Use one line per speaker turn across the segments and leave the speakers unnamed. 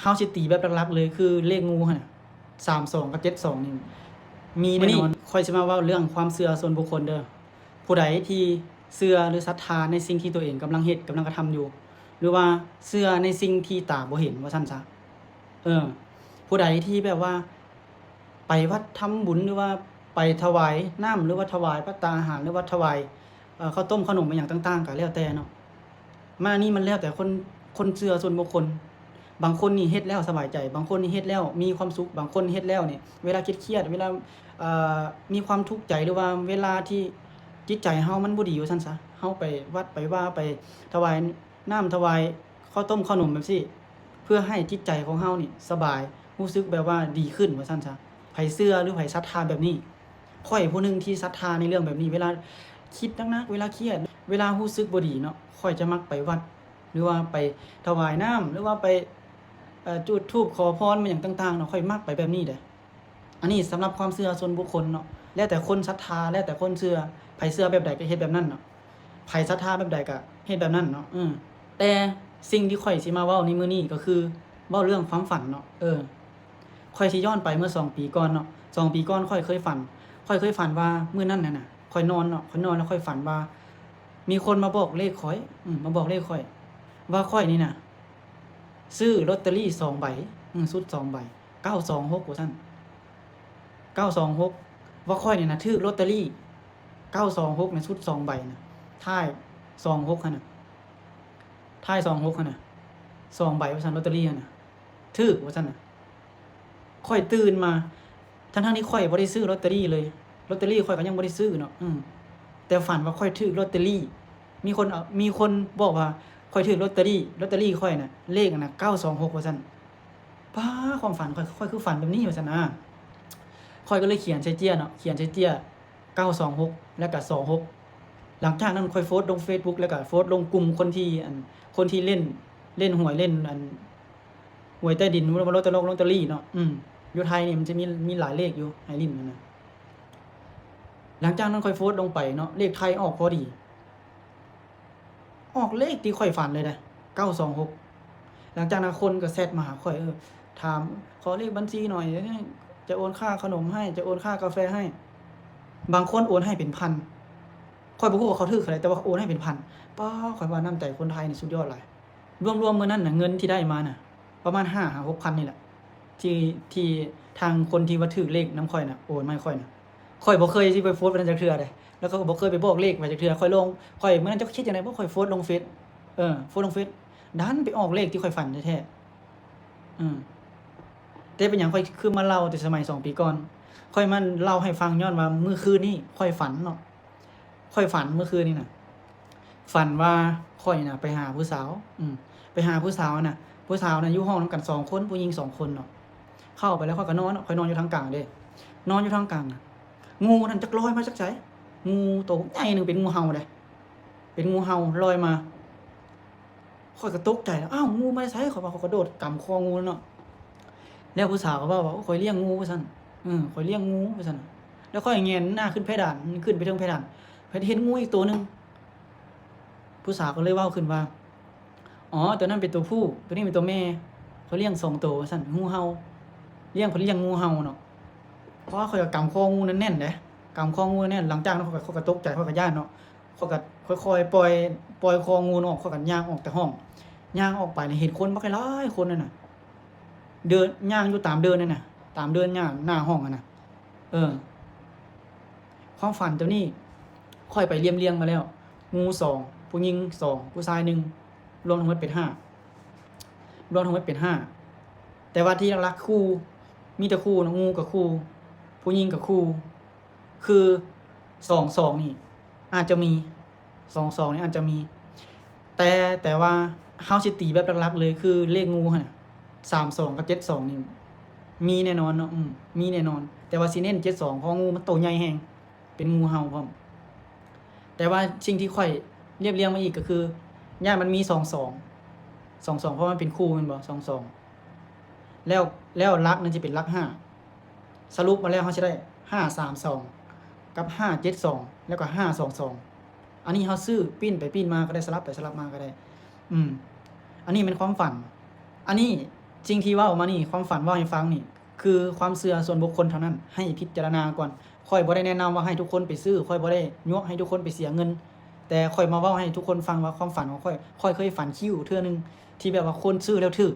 เฮาสิตีแบบหลักๆเลยคือเลขงูหั่นน่ะ32กับ72นี่มีแน่นอนค่อยสิมาเว้าเรื่องความเชื่อส่วนบุคคลเด้อผู้ใดที่เชื่อหรือศรัทธาในสิ่งที่ตัวเองกำลังเฮ็ดกำลังกระทำอยู่หรือว่าเชื่อในสิ่งที่ตาบ่เห็นว่าซั่นซะผู้ใดที่แบบว่าไปวัดทำบุญหรือว่าไปถวายน้ำหรือว่าถวายภัตตาหารหรือว่าถวายข้าวต้มขนมอิหยังต่างๆก็แล้วแต่เนาะมานี่มันแล้วแต่คนเชื่อส่วนบุคคลบางคนนี่เฮ็ดแล้วสบายใจบางคนนี่เฮ็ดแล้วมีความสุขบางคนเฮ็ดแล้วนี่เวลาเครียดๆเวลามีความทุกข์ใจหรือว่าเวลาที่จิตใจเฮามันบ่ดีว่าซั่นซะเฮาไปวัดไปว่าไปถวายน้ำถวายข้าวต้มขนมแบบซี้เพื่อให้จิตใจของเฮานี่สบายรู้สึกแบบว่าดีขึ้นว่าซั่นซะไผเชื่อหรือไผศรัทธาแบบนี้ข้อยผู้หนึงที่ศรัทธาในเรื่องแบบนี้เวลาคิดหนักๆเวลาเครียดเวลารู้สึกบ่ดีเนาะข้อยจะมักไปวัดหรือว่าไปถวายน้ำหรือว่าไปจุดธูปขอพรมาหยังต่างๆเนาะข้อยมักไปแบบนี้เด้ออันนี้สำหรับความเชื่อส่วนบุคคลเนาะแล้วแต่คนศรัทธาแล้วแต่คนเชื่อไผเชื่อแบบใดก็เฮ็ดแบบนั้นเนาะไผศรัทธาแบบใดก็เฮ็ดแบบนั้นเนาะแต่สิ่งที่ข้อยสิมาเว้าในมื้อนี้ก็คือเว้าเรื่องความฝันเนาะข้อยสิย้อนไปเมื่อ2ปีก่อนเนาะ2ปีก่อนข้อยเคยฝันว่ามื้อนั้นน่ะข้อยนอนเนาะข้อยนอนแล้วข้อยฝันว่ามีคนมาบอกเลขข้อยมาบอกเลขข้อยว่าข้อยนี่น่ะซื้อลอตเตอรี่2ใบชุด2ใบ926ว่าซั่น926ว่าข้อยนี่น่ะถูกลอตเตอรี่926น่ะชุด2ใบน่ะท้าย26หั่นน่ะท้าย26หั่นน่ะ2ใบว่าซั่นลอตเตอรี่หั่นน่ะถูกว่าซั่นน่ะข้อยตื่นมาทั้งๆที่ข้อยบ่ได้ซื้อลอตเตอรี่เลยลอตเตอรี่ข้อยก็ยังบ่ได้ซื้อเนาะแต่ฝันว่าข้อยถูกลอตเตอรี่มีคนบอกว่าข้อยถูกลอตเตอรี่ข้อยน่ะเลขน่ะ926ว่าซั่นป๊าความฝันข้อยคือฝันแบบนี้ว่าซั่นนะข้อยก็เลยเขียนใส่เจียเนาะเขียนใส่เจีย926แล้วก็26หลังจากนั้นข้อยโพสต์ลงเฟซบุ๊กแล้วก็โพสต์ลงกลุ่มคนที่เล่นหวยเล่นหวยใต้ดินหรือว่าลอตเตอรี่เนาะอยู่ไทยนี่มันจะมีหลายเลขอยู่ให้ลิ้นนั่นน่ะหลังจากนั้นข้อยโพสต์ลงไปเนาะเลขไทยออกพอดีออกเลขที่ข้อยฝันเลยนะ926หลังจากนั้นคนก็แชตมาหาข้อยถามขอเลขบัญชีหน่อยจะโอนค่าขนมให้จะโอนค่ากาแฟให้บางคนโอนให้เป็นพันข้อยบ่ฮู้ว่าเขาถูกเท่าใดแต่ว่าโอนให้เป็นพันป๊าข้อยว่าน้ำใจคนไทยนี่สุดยอดหลายรวมๆมื้อนั้นน่ะเงินที่ได้มาน่ะประมาณ5-6,000นี่แหละที่ทางคนที่ว่าถูกเลขนำข้อยน่ะโอนมาให้ข้อยน่ะข้อยบ่เคยสิไปโพสต์ไว้นั่นจักเทื่อเดะแล้วก็บ่เคยไปบอกเลขไว้จักเทื่อข้อยมื้อนั้นจักคิดจังได๋บ่ข้อยโพสต์ลงเฟซโพสต์ลงเฟซดันไปออกเลขที่ข้อยฝันแท้ๆแต่เป็นหยังข้อยคือมาเล่าแต่สมัย2ปีก่อนข้อยมาเล่าให้ฟังย้อนว่ามื้อคืนนี้ข้อยฝันเนาะข้อยฝันเมื่อคืนนี้น่ะฝันว่าข้อยน่ะไปหาผู้สาวไปหาผู้สาวน่ะผู้สาวน่ะอยู่ห้องนำกัน2คนผู้หญิง2คนเนาะเข้าไปแล้วข้อยก็นอนข้อยนอนอยู่ทางกลางเด้นอนอยู่ทางกลางน่ะงูนั่นจักลอยมาจากไสงูตัวใหญ่นึงเป็นงูเห่าเด้เป็นงูเห่าลอยมาข้อยก็ตกใจแล้วอ้าวงูมาไสข้อยว่าข้อยกระโดดกำคองูเนาะแล้วผู้สาวก็ว่าข้อยเลี้ยงงูว่าซั่นข้อยเลี้ยงงูว่าซั่นแล้วข้อยแงนหน้าขึ้นเพดานขึ้นไปเทิงเพดานเห็นงูอีกตัวนึงผู้สาวก็เลยเว้าขึ้นว่าอ๋อตัวนั้นเป็นตัวผู้ตัวนี้เป็นตัวแม่เขาเลี้ยง2ตัวว่าซั่นงูเห่าเพิ่นเลี้ยงงูเห่าเนาะเพราะว่าข้อยก็กำคองูนั้นแน่นเด้กำคองูแน่นหลังจากนั้นข้อยก็ตกใจข้อยก็ย้านเนาะข้อยก็ค่อยๆปล่อยคองูออกข้อยก็ย่างออกแต่ห้องย่างออกไปนี่เห็นคนบักหลายคนนั่นน่ะเดินย่างอยู่ตามเดินนั่นน่ะตามเดินย่างหน้าห้องอะน่ะความฝันตัวนี้ค่อยไปเรียงมาแล้วงู2ผู้หญิง2ผู้ชาย1รวมทั้งหมดเป็น5แต่ว่าที่หลักๆคู่มีแต่คู่เนาะงูกับคู่ผู้หญิงกับคู่คือ22นี่อาจจะมี22นี่อาจจะมีแต่ว่าเฮาสิตีแบบหลักๆเลยคือเลขงูหั่นน่ะ32กับ72นี่มีแน่นอนเนาะมีแน่นอนแต่ว่าสิเน้น72เพราะงูมันโตใหญ่แฮงเป็นงูเห่าพร้อมแต่ว่าสิ่งที่ข้อยเรียงมาอีกก็คือย่านมันมี22เพราะมันเป็นคู่แม่นบ่22แล้วหลักนั้นสิเป็นหลัก5สรุปมาแล้วเฮาสิได้532กับ572แล้วก็522อันนี้เฮาซื้อปิ้นไปปิ้นมาก็ได้สลับไปสลับมาก็ได้อันนี้เป็นความฝันอันนี้ สิ่งที่เว้ามานี่ความฝันเว้าให้ฟังนี่คือความเชื่อส่วนบุคคลเท่านั้นให้พิจารณาก่อนข้อยบ่ได้แนะนำว่าให้ทุกคนไปซื้อข้อยบ่ได้ยั่วให้ทุกคนไปเสียเงินแต่ข้อยมาเว้าให้ทุกคนฟังว่าความฝันของข้อยเคยฝันคิ้วเทื่อนึงที่แบบว่าคนซื้อแล้วถูก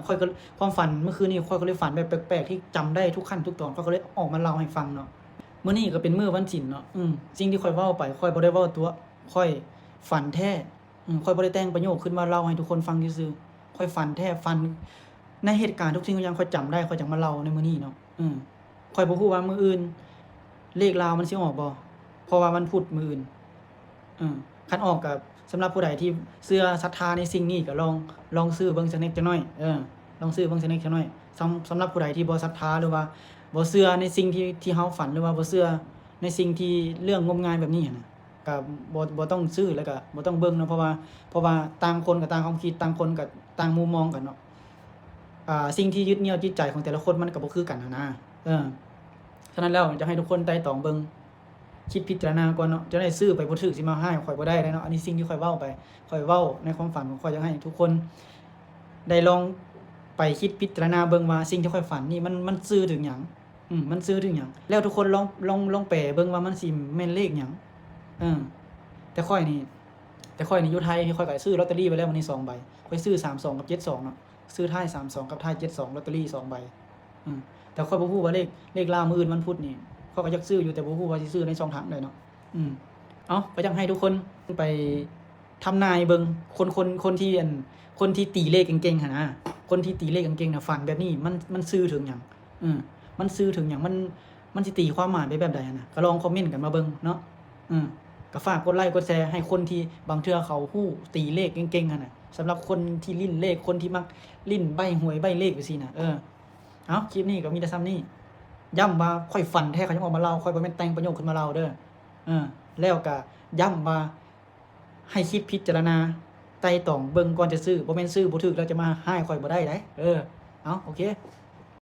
ข้อยก็ความฝันเมื่อคืนนี้ข้อยก็เลยฝันแบบแปลกๆที่จำได้ทุกขั้นทุกตอนข้อยก็เลยออกมาเล่าให้ฟังเนาะมื้อนี้ก็เป็นมื้อวันศีลเนาะสิ่งที่ข้อยเว้าไปข้อยบ่ได้เว้าตัวข้อยฝันแท้ข้อยบ่ได้แต่งประโยคขึ้นมาเล่าให้ทุกคนฟังซื่อๆข้อยฝันแท้ฝันในเหตุการณ์ทุกสิ่งทุกอย่างข้อยจำได้ข้อยจังมาเล่าในมื้อนี้เนาะข้อยบ่ฮู้ว่ามื้ออื่นเลขลาวมันสิออกบ่เพราะว่าวันพุธมื้ออื่นคันออกก็สำหรับผู้ใดที่เชื่อศรัทธาในสิ่งนี้ก็ลองซื้อเบิ่งสักนิดจักหน่อยลองซื้อเบิ่งสักนิดจักหน่อยสำหรับผู้ใดที่บ่ศรัทธาหรือว่าบ่เชื่อในสิ่งที่เฮาฝันหรือว่าบ่เชื่อในสิ่งที่เรื่องงมงายแบบนี้น่ะก็บ่ต้องซื้อแล้วก็บ่ต้องเบิ่งเนาะเพราะว่าต่างคนก็ต่างความคิดต่างคนก็ต่างมุมมองกันเนาะสิ่งที่ยึดเหนี่ยวจิตใจของแต่ละคนมันก็บ่คือกันนะฉะนั้นแล้วจะให้ทุกคนไตร่ตรองเบิ่งคิดพิจารณาก่อนเนาะจะได้ซื้อไปบ่ถูกสิมาให้ข่อยบ่ได้เนาะอันนี้สิ่งที่ข่อยเว้าไปข่อยเว้าในความฝันของข่อยอยากให้ทุกคนได้ลองไปคิดพิจารณาเบิ่งว่าสิ่งที่ข่อยฝันนี่มันสื่อถึงหยังมันสื่อถึงหยังแล้วทุกคนลองแปลเบิ่งว่ามันสิแม่นเลขหยังแต่ข่อยนี่อยู่ไทยข่อยก็ซื้อลอตเตอรี่ไปแล้ววันนี้2ใบข่อยซื้อ32กับ72เนาะซื้อท้าย32กับท้าย72ลอตเตอรี่2ใบแต่ข่อยบ่ฮู้ว่าเลขลาวมื้ออื่นวันพุธนี่ข้อยก็อยากซื้ออยู่แต่บ่ฮู้ว่าสิซื้อในช่องทางใดเนาะก็อยากให้ทุกคนไปทำนายเบิ่งคนที่ตีเลขเก่งๆหั่นนะคนที่ตีเลขเก่งๆน่ะฝันแบบนี้มันสื่อถึงหยังมันสื่อถึงหยังมันสิตีความหมายไปแบบใดหั่นน่ะก็ลองคอมเมนต์กันมาเบิ่งเนาะก็ฝากกดไลค์กดแชร์ให้คนที่บางเทื่อเขาฮู้ตีเลขเก่งๆหั่นน่ะสำหรับคนที่ลิ้นเลขคนที่มักลิ้นใบ้หวยใบ้เลขจังซี่น่ะคลิปนี้ก็มีแต่ซ้ำนี้ย้ำว่าค่อยฝันแท้เขายังออกมาเล่าค่อยบ่แม่นแต่งประโยคขึ้นมาเล่าเด้อแล้วก็ย้ำว่าให้คิดพิจารณาไตร่ตรองเบิ่งก่อนจะซื้อบ่แม่นซื้อบ่ถูกแล้วจะมาให้ค่อยบ่ได้เด้โอเค